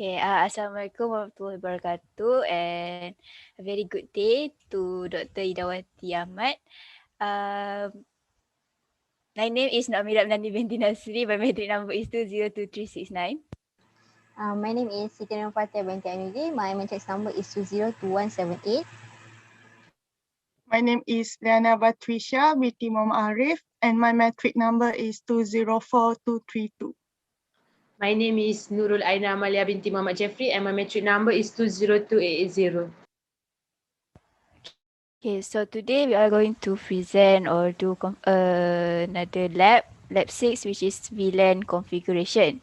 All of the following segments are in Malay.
Okay, Assalamualaikum warahmatullahi wabarakatuh and a very good day to Dr. Idawati Ahmad. My name is Nooramirah Amnani binti Nasri. My metric number is 202369. My name is Siti Nur Fathiah binti Aina. My matrix number is 202178. My name is Liyana Batrisyia binti Muhammad Arif and my metric number is 204232. My name is Nurul Aina Amalieya binti Muhammad Jeffrey and my metric number is 202880. Okay, so today we are going to present or do another lab 6, which is VLAN configuration.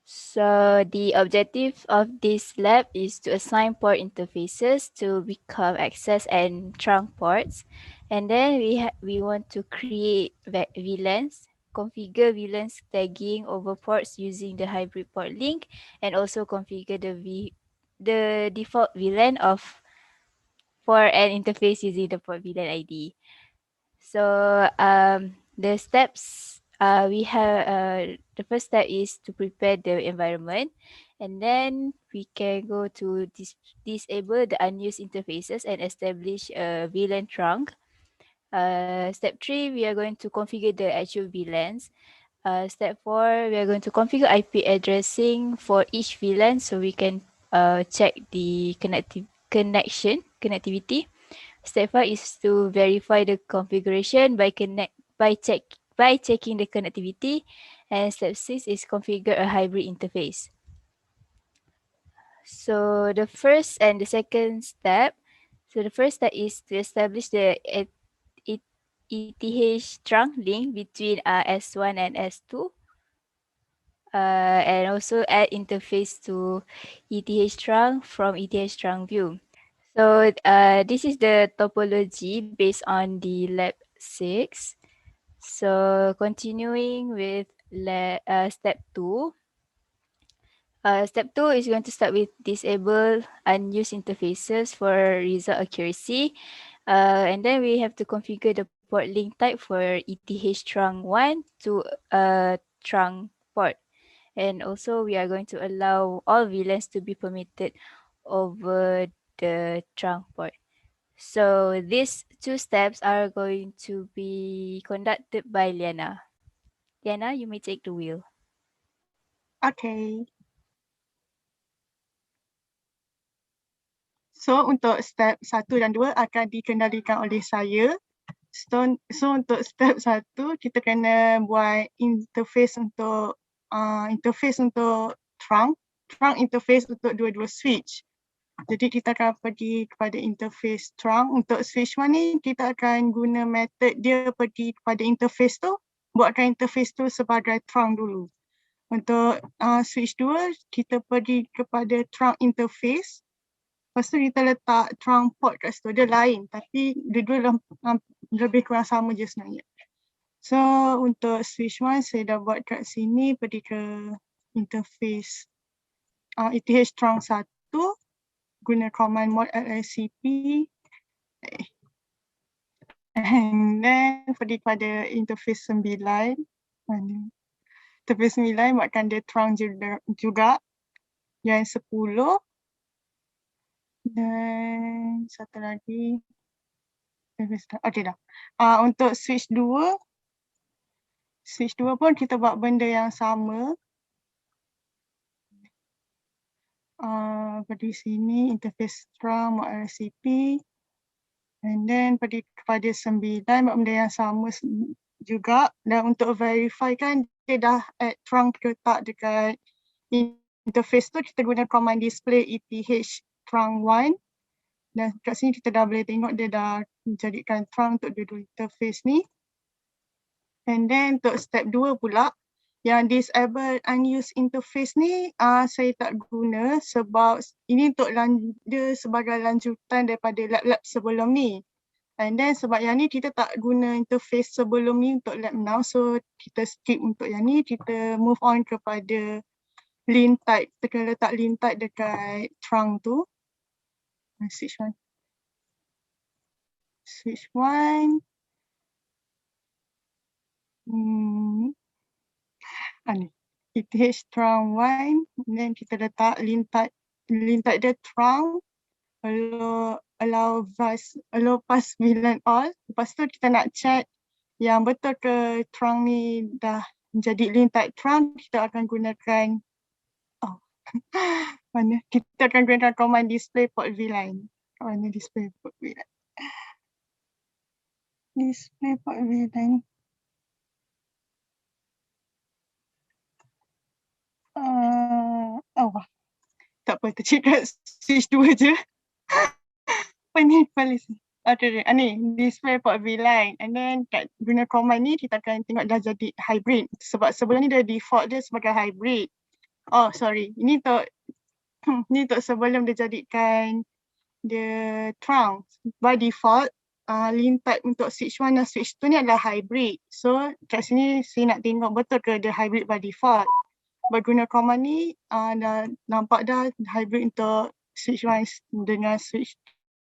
So the objective of this lab is to assign port interfaces to become access and trunk ports. And then we want to create VLANs, configure VLANs tagging over ports using the hybrid port link, and also configure the default VLAN of for an interface using the port VLAN ID. So the steps we have the first step is to prepare the environment, and then we can go to disable the unused interfaces and establish a VLAN trunk. Step 3, we are going to configure the actual VLANs. Step 4, we are going to configure IP addressing for each VLAN so we can check the connectivity. Step 5 is to verify the configuration by checking the connectivity, and step 6 is configure a hybrid interface. So the first and the second step. So the first step is to establish the ETH trunk link between S1 and S2. And also add interface to ETH trunk from ETH trunk view. So this is the topology based on the lab 6. So continuing with step 2. Step 2 is going to start with disable unused interfaces for result accuracy. And then we have to configure the port link type for ETH trunk 1 to trunk port. And also we are going to allow all VLANs to be permitted over the trunk port. So these two steps are going to be conducted by Liyana. Liyana, you may take the wheel. Okay. So untuk step 1 dan 2 akan dikendalikan oleh saya. So untuk step 1 kita kena buat interface untuk trunk interface untuk dua-dua switch. Jadi kita akan pergi kepada interface trunk. Untuk switch 1 ni kita akan guna method dia pergi kepada interface tu, buatkan interface tu sebagai trunk dulu. Untuk switch 2 kita pergi kepada trunk interface. Lepas tu kita letak trunk port kat situ. Dia lain tapi dia lebih kurang sama je sebenarnya. So untuk switch 1 saya dah buat kat sini, pergi ke interface ETH trunk 1, guna command mod lscp and then pergi kepada interface 9. Interface 9 buatkan dia trunk juga yang 10. Dan satu lagi. Okay dah. Untuk switch 2 pun kita buat benda yang sama. Pergi sini interface trunk mod lscp and then pergi kepada 9 buat benda yang sama juga. Dan untuk verify kan dia dah add trunk letak dekat interface tu, kita guna command display ETH trunk 1 dan kat sini kita dah boleh tengok dia dah menjadikan trunk untuk dua-dua interface ni. And then untuk step 2 pula, yang disable unused interface ni saya tak guna sebab ini untuk dia sebagai lanjutan daripada lab-lab sebelum ni. And then sebab yang ni kita tak guna interface sebelum ni untuk lab now, so kita skip untuk yang ni, kita move on kepada link type. Kita kena letak link type dekat trunk tu. Switch 1. Switch 1. Ni. ETH trunk 1, then kita letak lintat dia trunk, allow pass VLAN all. Lepas tu kita nak check yang betul ke trunk ni dah jadi lintat trunk, kita akan gunakan mana? Kita akan gunakan command display port VLAN. Mana display port VLAN? Display port VLAN. Tak apa, tercikap switch 2 je. Apa ni? Balis ni. Okay, ni display port VLAN. And then kat guna command ni kita akan tengok dah jadi hybrid. Sebab sebelum ni dia default dia sebagai hybrid. Oh sorry, ini untuk sebelum dia jadikan dia trunk. By default, lintat untuk switch 1 dan switch 2 ni adalah hybrid. So kat sini saya nak tengok betul ke dia hybrid by default. Berguna command ni dah nampak dah hybrid untuk switch 1 dengan switch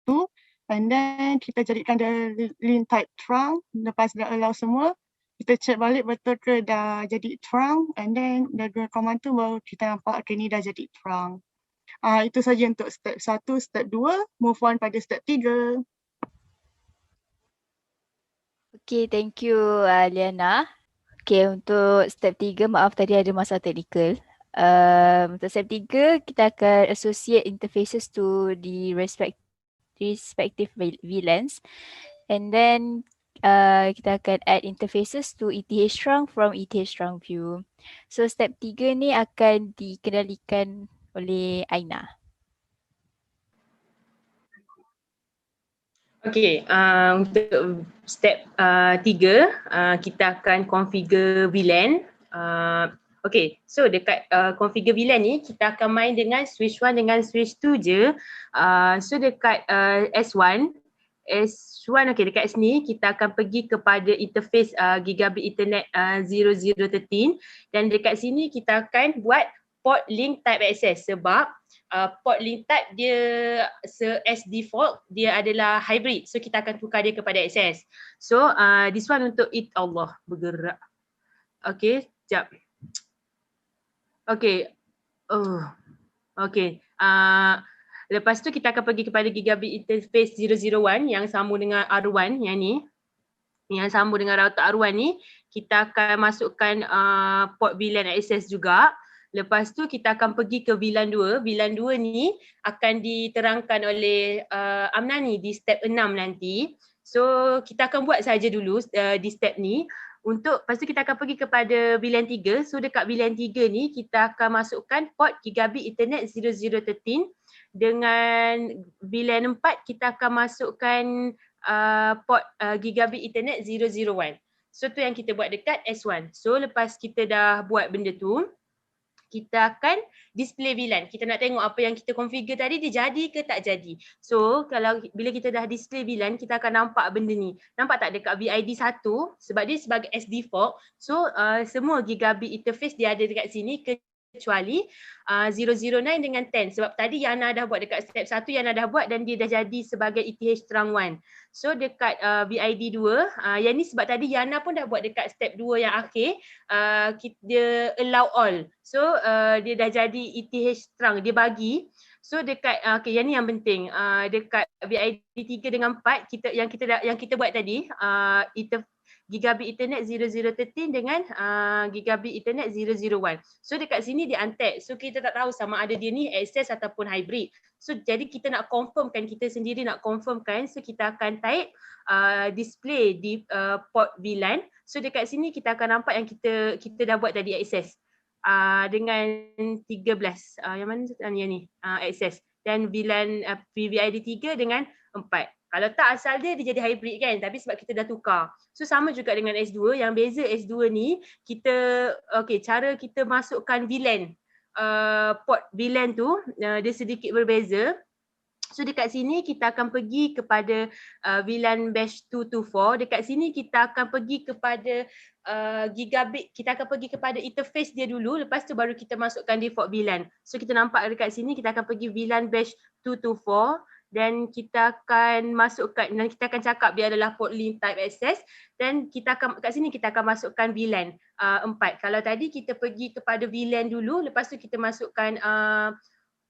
2. And then kita jadikan dia link type trunk. Lepas dah allow semua, kita check balik betul ke dah jadi trunk. And then dah guna command tu baru kita nampak okay, ni dah jadi trunk. Itu saja untuk step 1, step 2. Move on pada step 3. Okay, thank you Liyana. Okay, untuk step 3, maaf tadi ada masalah teknikal. Untuk step 3, kita akan associate interfaces to the respective VLANs. And then kita akan add interfaces to ETH trunk from ETH trunk view. So step 3 ni akan dikendalikan oleh Aina. Okay, untuk step 3, kita akan configure VLAN. Okay, so dekat configure VLAN ni, kita akan main dengan switch 1 dengan switch 2 je. So dekat S1, okay, dekat sini kita akan pergi kepada interface gigabit Ethernet 0013 dan dekat sini kita akan buat port link type access sebab port link type dia as default dia adalah hybrid, so kita akan tukar dia kepada access. So this one untuk Allah bergerak. Okay, sekejap. Okay. Okay. Lepas tu kita akan pergi kepada gigabit interface 001 yang sambung dengan R1 yang ni. Yang sambung dengan router R1 ni, kita akan masukkan port VLAN access juga. Lepas tu kita akan pergi ke VLAN 2. VLAN 2 ni akan diterangkan oleh Amnani di step 6 nanti. So kita akan buat saja dulu di step ni. Lepas tu kita akan pergi kepada VLAN 3. So dekat VLAN 3 ni kita akan masukkan port gigabit Ethernet 0013. Dengan VLAN 4 kita akan masukkan port gigabit Ethernet 001. So tu yang kita buat dekat S1. So lepas kita dah buat benda tu, kita akan display VLAN. Kita nak tengok apa yang kita configure tadi dia jadi ke tak jadi. So kalau bila kita dah display VLAN, kita akan nampak benda ni. Nampak tak dekat VID 1 sebab dia sebagai as default. So semua gigabit interface dia ada dekat sini kecuali 009 dengan 10 sebab tadi Yana dah buat dekat step 1, Yana dah buat dan dia dah jadi sebagai ETH trunk 1. So dekat VID 2, yang ni sebab tadi Yana pun dah buat dekat step 2 yang akhir, dia allow all. So dia dah jadi ETH trunk, dia bagi. So dekat okay, yang ni yang penting. Dekat VID 3 dengan 4 yang kita buat tadi, gigabit Ethernet 0013 dengan gigabit Ethernet 001. So dekat sini dia untag. So kita tak tahu sama ada dia ni access ataupun hybrid. So jadi kita nak confirmkan, kita sendiri nak confirmkan. So kita akan type display di port VLAN. So dekat sini kita akan nampak yang kita dah buat tadi access. Dengan 13. Yang mana yang ni? Access. Dan VLAN VVID 3 dengan 4. Kalau tak asal dia jadi hybrid kan, tapi sebab kita dah tukar. So sama juga dengan S2, yang beza S2 ni cara kita masukkan VLAN, port VLAN tu dia sedikit berbeza. So dekat sini kita akan pergi kepada VLAN batch 224. Dekat sini kita akan pergi kepada gigabit, kita akan pergi kepada interface dia dulu, lepas tu baru kita masukkan default VLAN. So kita nampak dekat sini kita akan pergi VLAN batch 224. dan kita akan masukkan, dan kita akan cakap dia adalah port link type access, dan kita akan kat sini kita akan masukkan VLAN 4. Kalau tadi kita pergi kepada VLAN dulu, lepas tu kita masukkan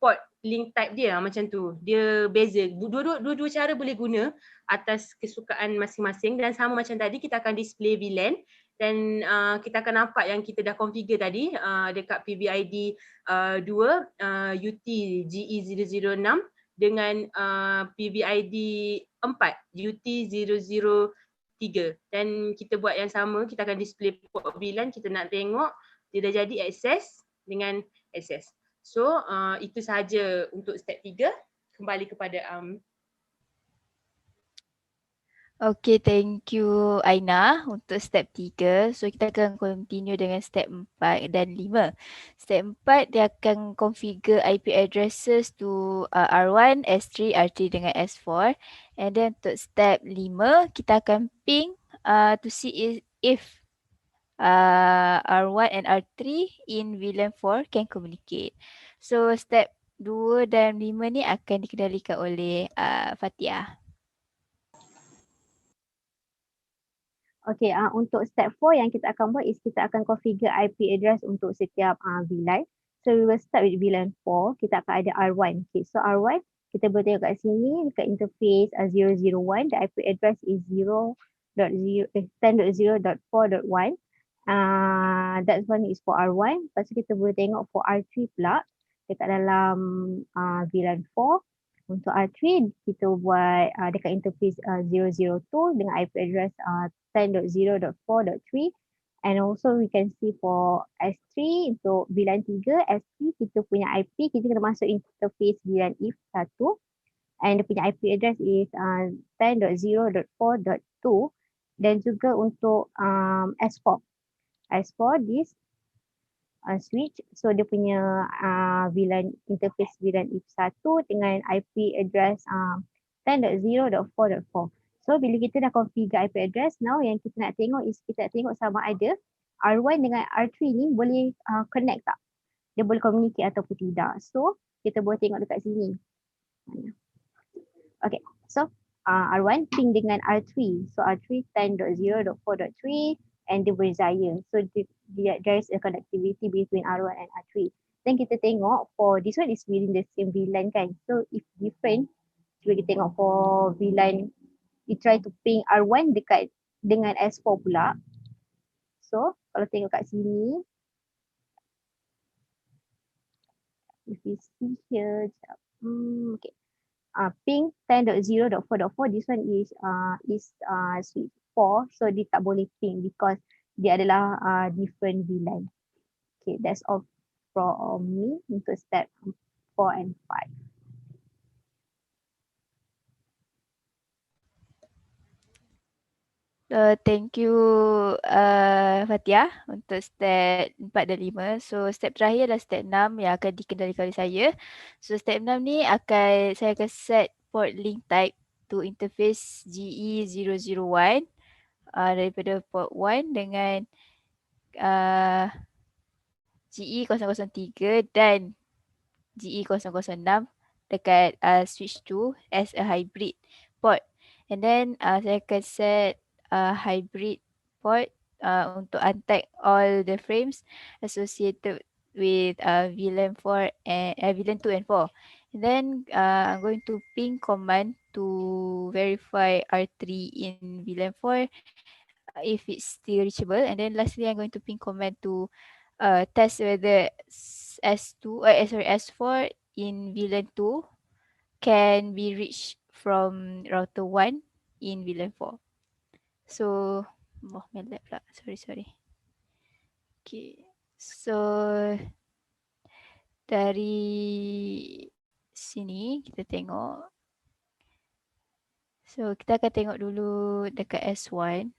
port link type dia macam tu. Dia beza. Dua-dua cara boleh guna atas kesukaan masing-masing, dan sama macam tadi kita akan display VLAN, dan kita akan nampak yang kita dah configure tadi dekat PBID 2 UT GE006 dengan PBID 4 UT003, dan kita buat yang sama. Kita akan display port VLAN. Kita nak tengok dia dah jadi access dengan access. So itu sahaja untuk step 3. Kembali kepada Okay, thank you Aina untuk step 3. So kita akan continue dengan step 4 dan 5. Step 4 dia akan configure IP addresses to R1, S3, R3 dengan S4. And then untuk step 5 kita akan ping to see if R1 and R3 in VLAN 4 can communicate. So step 2 dan 5 ni akan dikendalikan oleh Fathiah. Okay, untuk step 4 yang kita akan buat is kita akan configure IP address untuk setiap VLAN. So we will start with VLAN 4. Kita akan ada R1. Okay, so R1 kita boleh tengok kat sini dekat interface 001. The IP address is 10.0.4.1. That one is for R1. Lepas tu kita boleh tengok for R3 pula dekat dalam VLAN 4. Untuk R3 kita buat dekat interface 002 dengan IP address 10.0.4.3, and also we can see for S3 untuk VLAN 3, S3 kita punya IP kita kena masuk interface VLAN if 1, and dia punya IP address is 10.0.4.2, dan juga untuk S4 this switch, so dia punya VLAN interface VLAN if 1 dengan IP address 10.0.4.4. So bila kita dah configure IP address, now yang kita nak tengok is kita nak tengok sama ada R1 dengan R3 ni boleh connect tak? Dia boleh communicate ataupun tidak. So kita boleh tengok dekat sini. Okay, so R1 ping dengan R3. So R3 10.0.4.3 and dia berjaya. So there is a connectivity between R1 and R3. Then kita tengok for this one is within the same VLAN kan. So if different, cuba kita tengok for VLAN, we try to ping R1 dekat dengan S4 pula. So kalau tengok kat sini, if you see here, okay. Ping 10.0.4.4, this one is switch 4, so dia tak boleh ping because dia adalah different VLAN. Okay, that's all from me untuk step 4 and 5. Thank you Fathiah untuk step 4 dan 5. So step terakhir adalah step 6 yang akan dikendalikan oleh saya. So step 6 ni saya akan set port link type to interface GE001 daripada port 1 dengan GE003 dan GE006 dekat switch 2 as a hybrid port. And then saya akan set hybrid port untuk untag all the frames associated with VLAN 4 and VLAN 2 and 4. And then I'm going to ping command to verify R3 in VLAN 4 if it's still reachable. And then lastly, I'm going to ping command to test whether S4 in VLAN 2 can be reached from router 1 in VLAN 4. So, my lab pula. Sorry. Okay. So, dari sini kita tengok. So, kita akan tengok dulu dekat S1.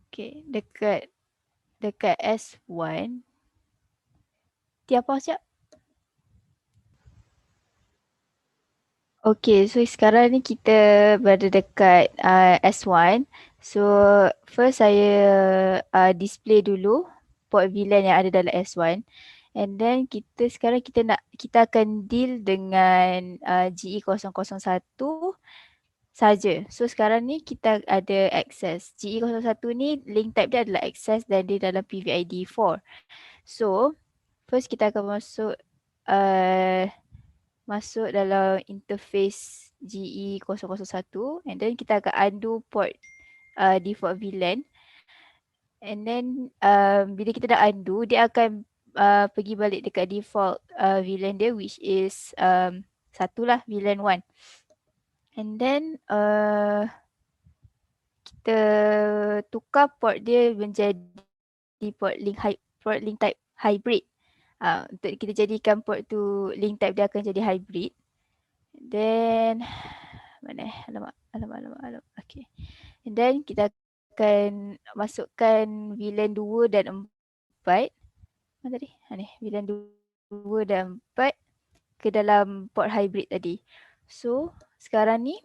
Okay, dekat S1. Tiapa siap? Okay, so sekarang ni kita berada dekat S1 So first saya display dulu port VLAN yang ada dalam S1 and then sekarang kita akan deal dengan GE001 saja. So sekarang ni kita ada access. GE01 ni link type dia adalah access dan dia dalam PVID 4. So first kita akan masuk dalam interface GE001 and then kita akan undo port default VLAN and then bila kita dah undo dia akan pergi balik dekat default VLAN dia which is satu lah VLAN 1 and then kita tukar port dia menjadi port link type hybrid. Untuk kita jadikan port tu link type dia akan jadi hybrid. Then mana alamak. Okay. And then kita akan masukkan VLAN 2 dan 4. Mana tadi? Ni VLAN 2 dan 4 ke dalam port hybrid tadi. So sekarang ni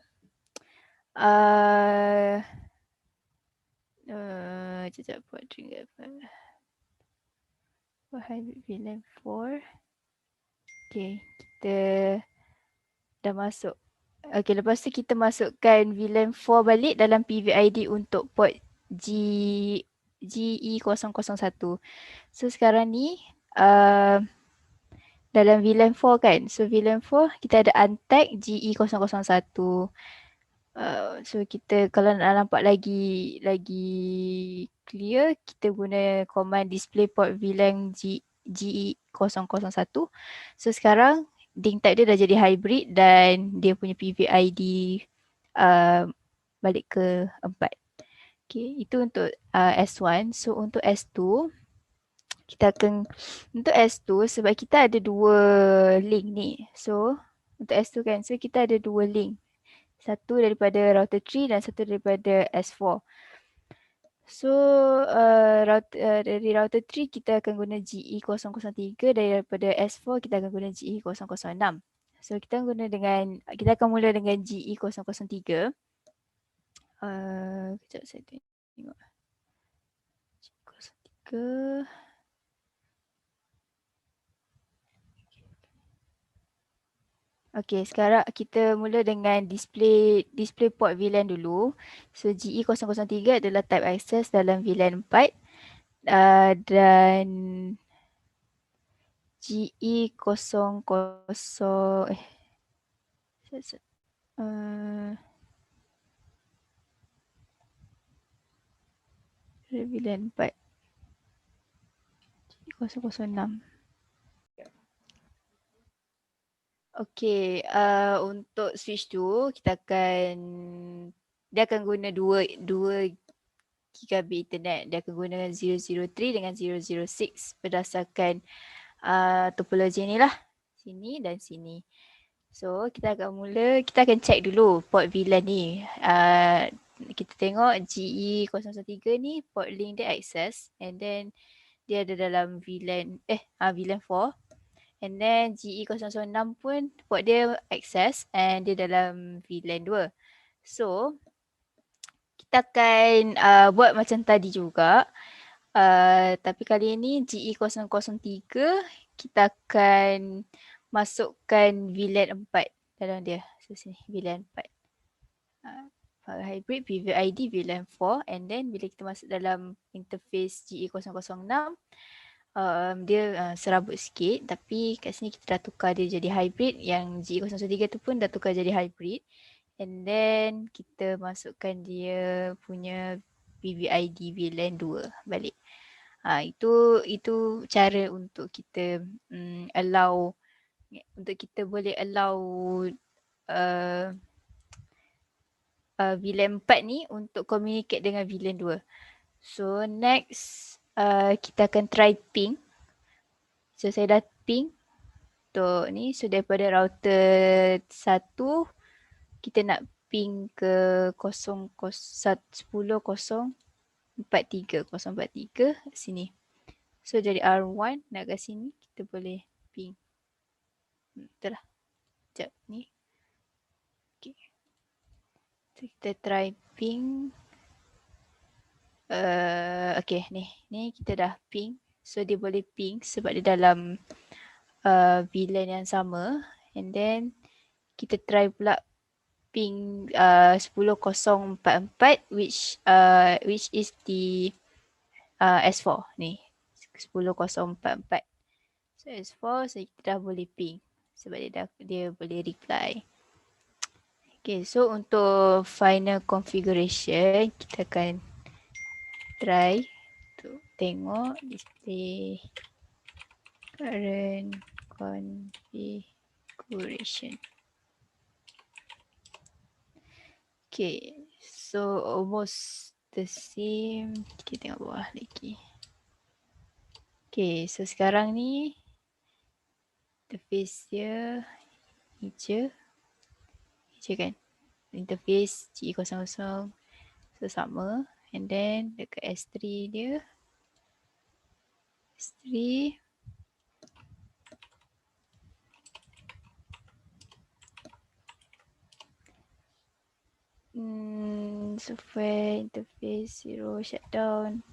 sekejap port drink apa? Port hybrid VLAN 4. Okay, kita dah masuk. Okay, lepas tu kita masukkan VLAN 4 balik dalam PVID untuk port GE001. So sekarang ni dalam VLAN 4 kan. So VLAN 4 kita ada untag GE001. So kita kalau nak nampak lagi clear, kita guna command display port VLAN GE001. So sekarang link type dia dah jadi hybrid dan dia punya PVID balik ke 4. Okay, itu untuk S1. So untuk S2, untuk S2 sebab kita ada dua link ni. So untuk S2 kan, so kita ada dua link. Satu daripada router 3 dan satu daripada S4. So dari router 3 kita akan guna GE003, daripada S4 kita akan guna GE006. So kita akan mula dengan GE003. Kejap saya tengok. GE003. Okay, sekarang kita mula dengan display port VLAN dulu. So GE003 adalah type access dalam VLAN 4 dan GE00 VLAN 4 GE006. Okay, untuk switch tu dia akan guna dua gigabit internet. Dia akan guna 003 dengan 006 berdasarkan topologi ni lah. Sini dan sini. So kita akan check dulu port VLAN ni. Kita tengok GE013 ni port link dia access and then dia ada dalam VLAN 4. And then GE006 pun port dia access and dia dalam VLAN 2. So kita akan buat macam tadi juga. Tapi kali ini GE003 kita akan masukkan VLAN 4 dalam dia. So sini VLAN 4. Hybrid PVID VLAN 4 and then bila kita masuk dalam interface GE006 dia serabut sikit tapi kat sini kita dah tukar dia jadi hybrid. Yang GE003 tu pun dah tukar jadi hybrid. And then kita masukkan dia punya PVID VLAN 2 balik. Itu cara untuk kita boleh allow VLAN 4 ni untuk communicate dengan VLAN 2. So next kita akan try ping. So saya dah ping untuk ni. So daripada router 1 kita nak ping ke 10.043 sini. So dari R1 nak ke sini kita boleh ping. Betul lah. Sekejap ni. Okay. So kita try ping. Okay, ni kita dah ping. So dia boleh ping sebab dia dalam VLAN yang sama. And then kita try pula ping 10044 which is the S4 ni. 10044. So S4 so kita dah boleh ping sebab dia boleh reply. Okay, so untuk final configuration kita akan try untuk tengok display current configuration. Okay, so almost the same. Kita tengok bawah lagi. Okay, so sekarang ni interface dia hijau kan? Interface GE00 so sama. And then dekat S3 dia S3 software interface 0 shutdown.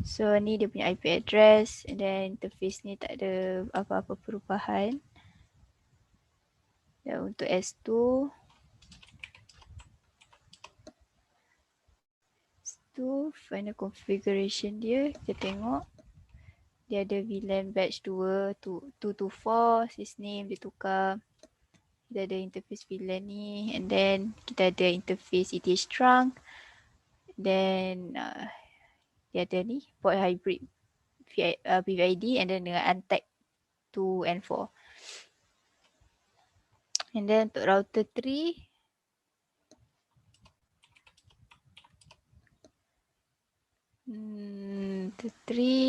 So ni dia punya IP address and then interface ni tak ada apa-apa perubahan. Dan untuk S2 final configuration dia kita tengok dia ada VLAN batch 224 sysname dia tukar. Kita ada interface VLAN ni and then kita ada interface ETH trunk. Then dia ada ni port hybrid PVID and then dengan untag 2 and 4. And then untuk router 3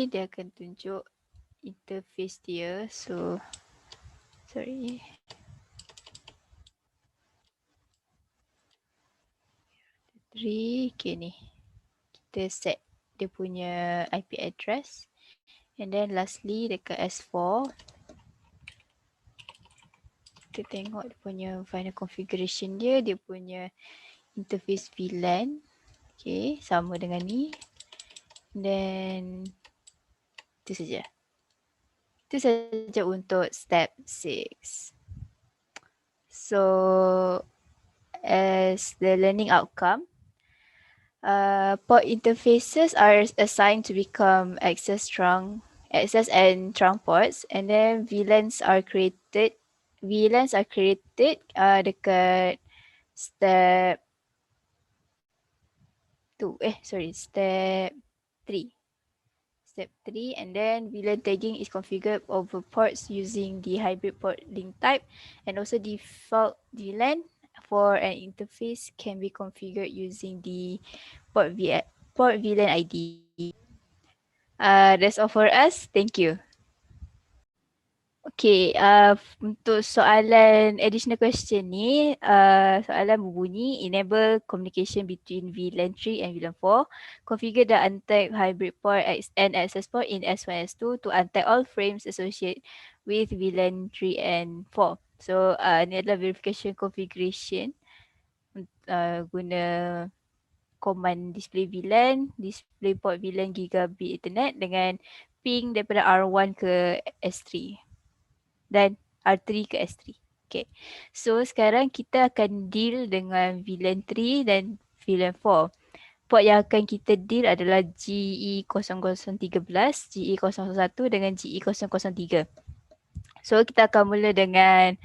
dia akan tunjuk interface dia. So sorry. Okay ni. Kita set dia punya IP address. And then lastly dekat S4 kita tengok dia punya final configuration dia. Dia punya interface VLAN. Okay, sama dengan ni. Then itu saja. Itu saja untuk step 6. So as the learning outcome, port interfaces are assigned to become access and trunk ports, and then VLANs are created. Dekat step 3. Step 3 and then VLAN tagging is configured over ports using the hybrid port link type, and also default VLAN for an interface can be configured using the port VLAN ID. That's all for us. Thank you. Okay, untuk soalan additional question ni, soalan berbunyi enable communication between VLAN 3 and VLAN 4. Configure the untag hybrid port and access port in S1 S2 to untag all frames associated with VLAN 3 and 4. So, ni adalah verification configuration guna command display VLAN, display port VLAN gigabit Ethernet dengan ping daripada R1 ke S3. Dan R3 ke S3. Okay. So sekarang kita akan deal dengan VLAN 3 dan VLAN 4. Port yang akan kita deal adalah GE0013, GE001 dengan GE003. So kita akan mula dengan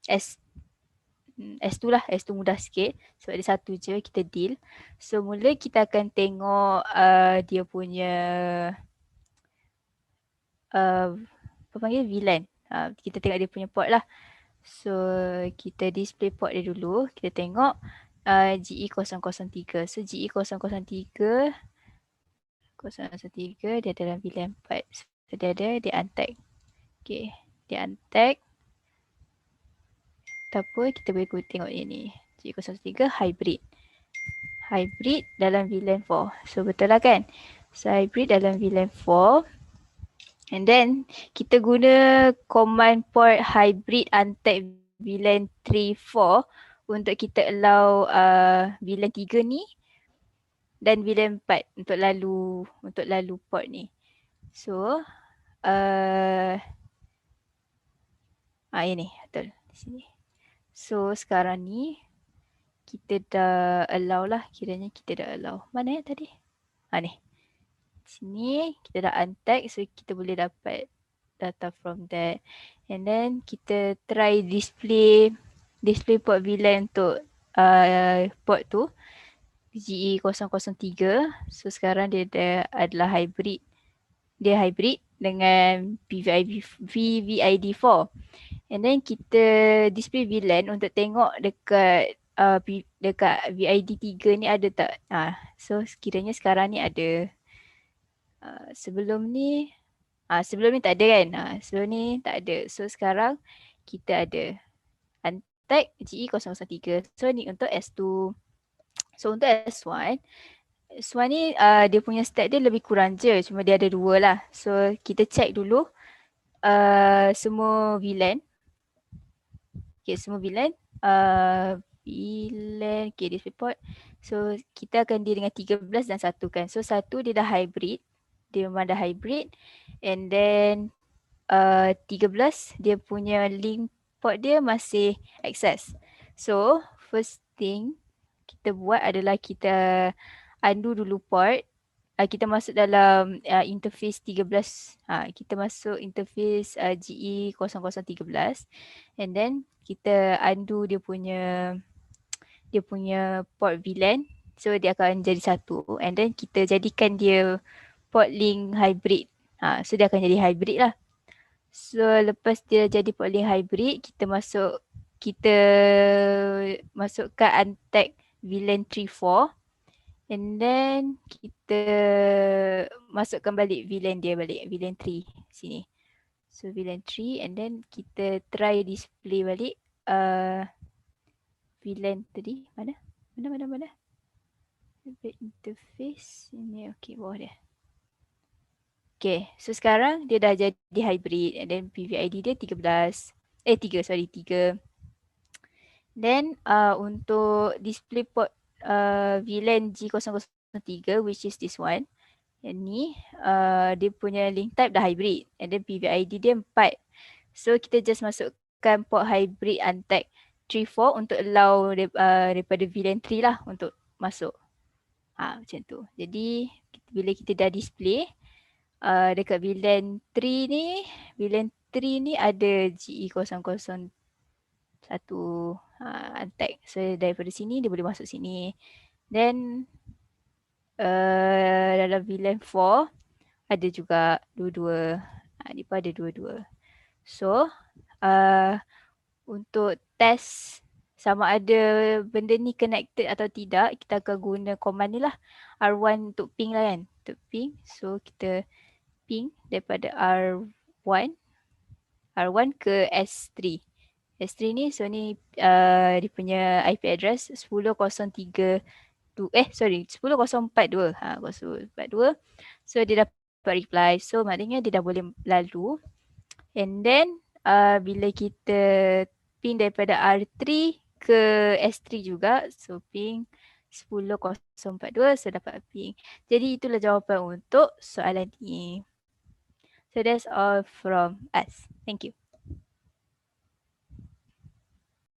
S2 lah. S2 mudah sikit sebab dia satu je kita deal. So mula kita akan tengok dia punya apa panggil VLAN. Kita tengok dia punya port lah. So kita display port dia dulu. Kita tengok GE003. So GE003 dia dalam VLAN 4. So dia untag. Okay, dia untag. Tak apa, kita boleh tengok ini. GE003 hybrid. Hybrid dalam VLAN 4. So betul lah kan? So hybrid dalam VLAN 4. And then kita guna command port hybrid untag VLAN 3 4 untuk kita allow VLAN 3 ni dan VLAN 4 untuk lalu port ni. So ini betul di sini. So sekarang ni kita dah allow lah, kiranya kita dah allow. Mana tadi? Ni. Sini kita dah untag, so kita boleh dapat data from that. And then kita try display port VLAN untuk port tu GE003. So sekarang dia adalah hybrid. Dia hybrid dengan VVID4. And then kita display VLAN untuk tengok dekat VID 3 ni ada tak. So sekiranya sekarang ni ada. Sebelum ni tak ada kan. Sebelum ni tak ada. So sekarang kita ada untag GE003. So ni untuk S2. So untuk S1 ni dia punya stack dia lebih kurang je. Cuma dia ada 2 lah. So kita check dulu semua VLAN. Okay, semua VLAN. VLAN, okay, display port. So kita akan deal dengan 13 dan 1 kan. So 1 dia dah hybrid. Dia memang dah hybrid. And then 13 dia punya link port dia masih access. So first thing kita buat adalah kita undo dulu port. Kita masuk dalam interface 13. Kita masuk interface GE0013. And then kita undo dia punya port VLAN. So dia akan jadi 1. And then kita jadikan dia port link hybrid. So dia akan jadi hybrid lah. So lepas dia jadi port link hybrid, kita masukkan untag VLAN 34. And then kita masukkan balik VLAN dia balik, VLAN 3 sini. So VLAN 3 and then kita try display balik VLAN tadi. Mana? Interface ini, okay, bawah dia. Okay, so sekarang dia dah jadi hybrid and then PVID dia 3. Then untuk display port VLAN G003 which is this one. Yang ni dia punya link type dah hybrid and then PVID dia 4. So kita just masukkan port hybrid untag 34 untuk allow daripada VLAN 3 lah untuk masuk. Macam tu. Jadi bila kita dah display dekat VLAN 3 ni ada GE001 untag. So daripada sini dia boleh masuk sini. Then dalam VLAN 4 ada juga dua-dua. Ni pun ada dua-dua. So untuk test sama ada benda ni connected atau tidak, kita akan guna command ni lah. R1 untuk ping lah kan. Untuk ping. So kita ping daripada R1 ke S3. S3 ni, so ni dia punya IP address 10.042. 10.042. 10.042. So dia dapat reply. So maknanya dia dah boleh lalu. And then bila kita ping daripada R3 ke S3 juga. So ping 10.042. So dapat ping. Jadi itulah jawapan untuk soalan ni. So that's all from us. Thank you.